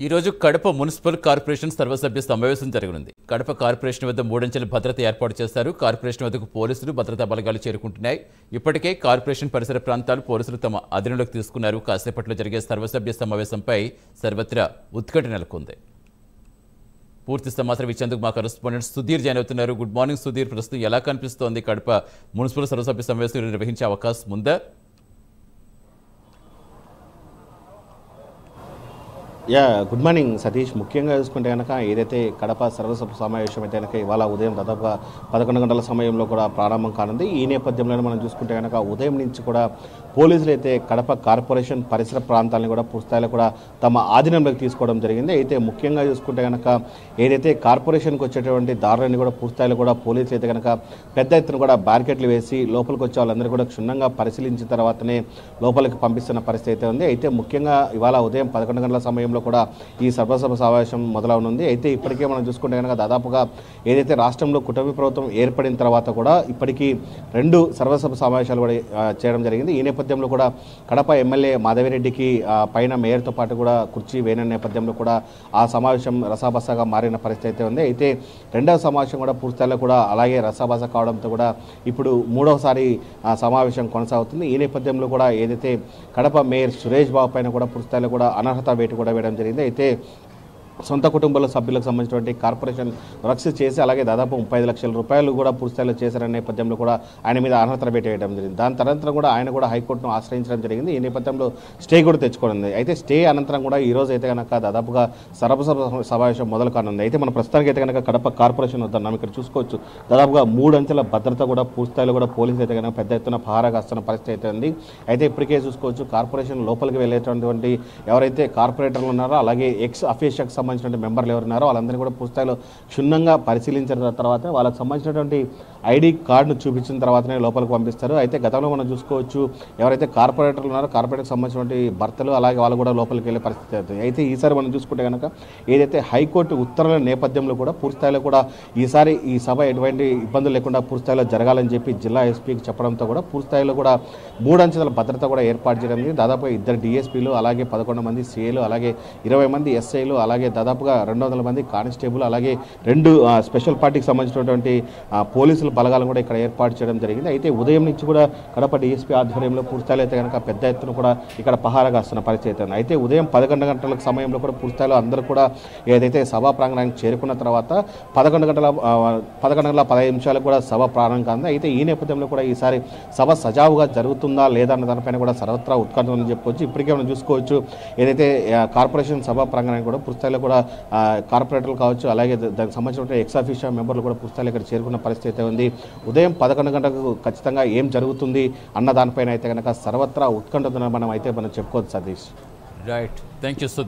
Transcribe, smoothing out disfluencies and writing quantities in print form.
ఈ రోజు Kadapa municipal corporation సర్వసభ్య సమావేశం జరగనుంది. కడప కార్పొరేషన్ వద్ద 3 అంచెల భద్రత ఏర్పాటు చేశారు. కార్పొరేషన్ వద్దకు పోలీసులు, భద్రతా బలగాలు చేరుకుంటున్నాయి. ఇప్పటికే కార్పొరేషన్ పరిసర ప్రాంతాలు పోలీసులు తమ అధీనంలోకి తీసుకున్నారు. కాసేపట్లో జరిగే సర్వసభ్య సమావేశంపై సర్వత్రా ఉత్కంఠ నెలకొంది. పూర్తి సమాచారం ఇచ్చేందుకు మా కరెస్పాండెంట్ సుధీర్ జాయిన్ అవుతున్నారు. Good morning Sudheer. ప్రస్తుతం ఎలా కనిపిస్తోంది కడప మున్సిపల్ సర్వసభ్య సమావేశం నిర్వహించే అవకాశం ఉందా? Good morning Satish. ముఖ్యంగా చూసుకుంటే కనుక ఏదైతే కడప సర్వసభ సమావేశం అయితే కనుక ఇవాళ ఉదయం దాదాపుగా 11 గంటల సమయంలో కూడా ప్రారంభం కానుంది. ఈ నేపథ్యంలోనే మనం చూసుకుంటే కనుక ఉదయం నుంచి కూడా పోలీసులు అయితే కడప కార్పొరేషన్ పరిసర ప్రాంతాలను కూడా పూర్తిస్థాయిలో కూడా తమ ఆధీనంలోకి తీసుకోవడం జరిగింది. అయితే ముఖ్యంగా చూసుకుంటే కనుక ఏదైతే కార్పొరేషన్కి వచ్చేటువంటి దారులని కూడా పూర్తిస్థాయిలో కూడా పోలీసులు అయితే కనుక పెద్ద ఎత్తున కూడా బ్యారికేడ్లు వేసి లోపలికి వచ్చే వాళ్ళందరూ కూడా క్షుణ్ణంగా పరిశీలించిన తర్వాతనే లోపలికి పంపిస్తున్న పరిస్థితి అయితే ఉంది. అయితే ముఖ్యంగా ఇవాళ ఉదయం 11 గంటల సమయంలో కూడా ఈ సర్వసభ సమావేశం మొదలవనుంది. అయితే ఇప్పటికే మనం చూసుకుంటే కనుక దాదాపుగా ఏదైతే రాష్ట్రంలో కూటమి ప్రభుత్వం ఏర్పడిన తర్వాత కూడా ఇప్పటికీ 2 సర్వసభ సమావేశాలు కూడా చేయడం జరిగింది. ఈ నేపథ్యంలో కూడా కడప ఎమ్మెల్యే మాధవిరెడ్డికి పైన మేయర్తో పాటు కూడా కుర్చీ వేయన నేపథ్యంలో కూడా ఆ సమావేశం రసాబసాగా మారిన పరిస్థితి అయితే ఉంది. అయితే రెండవ సమావేశం కూడా పూర్తిస్థాయిలో కూడా అలాగే రసాబస కావడంతో కూడా ఇప్పుడు 3వసారి సమావేశం కొనసాగుతుంది. ఈ నేపథ్యంలో కూడా ఏదైతే కడప మేయర్ సురేష్ బాబు పైన కూడా పూర్తిస్థాయిలో కూడా అనర్హత వేటు కూడా వేయడం జరిగింది. అయితే సొంత కుటుంబాల సభ్యులకు సంబంధించినటువంటి కార్పొరేషన్ రక్ష చేసి అలాగే దాదాపు 35 లక్షల రూపాయలు కూడా పూర్తిస్థాయిలో చేశారనే నేపథ్యంలో కూడా ఆయన మీద అనర్హత వేటు వేయడం జరిగింది. దాని తదనంతరం కూడా ఆయన కూడా హైకోర్టును ఆశ్రయించడం జరిగింది. ఈ నేపథ్యంలో స్టే కూడా తెచ్చుకోనుంది. అయితే స్టే అనంతరం కూడా ఈ రోజు అయితే కనుక దాదాపుగా సర్వసభ సమావేశం మొదలు కానుంది. అయితే మన ప్రస్తుతానికి అయితే కనుక కడప కార్పొరేషన్ వద్ద మనం ఇక్కడ చూసుకోవచ్చు దాదాపుగా 3 అంచెల భద్రత కూడా పూర్తిస్థాయిలో కూడా పోలీసులు అయితే కనుక పెద్ద ఎత్తున పహారా కాస్తున్న పరిస్థితి అయితే ఉంది. అయితే ఇప్పటికే చూసుకోవచ్చు కార్పొరేషన్ లోపలికి వెళ్ళేటటువంటి ఎవరైతే కార్పొరేటర్లు ఉన్నారో అలాగే ఎక్స్ అఫీషియల్కి సంబంధించిన మెంబర్లు ఎవరున్నారో వాళ్ళందరినీ కూడా పూర్తిస్థాయిలో క్షుణ్ణంగా పరిశీలించిన తర్వాత వాళ్ళకి సంబంధించినటువంటి ఐడి కార్డును చూపించిన తర్వాతనే లోపలికి పంపిస్తారు. అయితే గతంలో మనం చూసుకోవచ్చు ఎవరైతే కార్పొరేటర్లు ఉన్నారో కార్పొరేటర్కి సంబంధించినటువంటి భర్తలు అలాగే వాళ్ళు కూడా లోపలికి వెళ్ళే పరిస్థితి అవుతుంది. అయితే ఈసారి మనం చూసుకుంటే కనుక ఏదైతే హైకోర్టు ఉత్తర్వుల నేపథ్యంలో కూడా పూర్తిస్థాయిలో కూడా ఈసారి ఈ సభ ఎటువంటి ఇబ్బందులు లేకుండా పూర్తిస్థాయిలో జరగాలని చెప్పి జిల్లా ఎస్పీకి చెప్పడంతో కూడా పూర్తిస్థాయిలో కూడా 3 అంచెల భద్రత కూడా ఏర్పాటు చేయడం జరిగింది. దాదాపు 2 డిఎస్పీలు అలాగే 11 మంది సిఏలు అలాగే 20 మంది ఎస్ఐలు అలాగే దాదాపుగా 200 మంది కానిస్టేబుల్ అలాగే 2 స్పెషల్ పార్టీకి సంబంధించినటువంటి పోలీసుల బలగాలను కూడా ఇక్కడ ఏర్పాటు చేయడం జరిగింది. అయితే ఉదయం నుంచి కూడా కడప డిఎస్పీ ఆధ్వర్యంలో పూర్తిస్థాయిలో అయితే కనుక పెద్ద ఎత్తున కూడా ఇక్కడ పహారా కాస్తున్న పరిస్థితి ఉంది. అయితే ఉదయం 11 గంటల సమయంలో కూడా పూర్తిస్థాయిలో అందరూ కూడా ఏదైతే సభా ప్రాంగణానికి చేరుకున్న తర్వాత 11 గంటల 15 కూడా సభ ప్రారంభం కాంది. అయితే ఈ నేపథ్యంలో కూడా ఈసారి సభ సజావుగా జరుగుతుందా లేదా అన్న దానిపైన కూడా సర్వత్రా ఉత్కంఠ ఉందని చెప్పుకోవచ్చు. ఇప్పటికే మనం చూసుకోవచ్చు ఏదైతే కార్పొరేషన్ సభా ప్రాంగణానికి కూడా పూర్తిస్థాయిలో కూడా కార్పొరేటర్లు కావచ్చు అలాగే దానికి సంబంధించిన ఎక్స్ అఫీషియల్ మెంబర్లు కూడా పూర్తిస్థాయిలో ఇక్కడ చేరుకున్న పరిస్థితి ఉంది. ఉదయం 11 గంటలకు ఖచ్చితంగా ఏం జరుగుతుంది అన్న దానిపైన అయితే కనుక సర్వత్రా ఉత్కంఠ మనం చెప్పుకోవచ్చు Satish. Right, thank you Sudheer.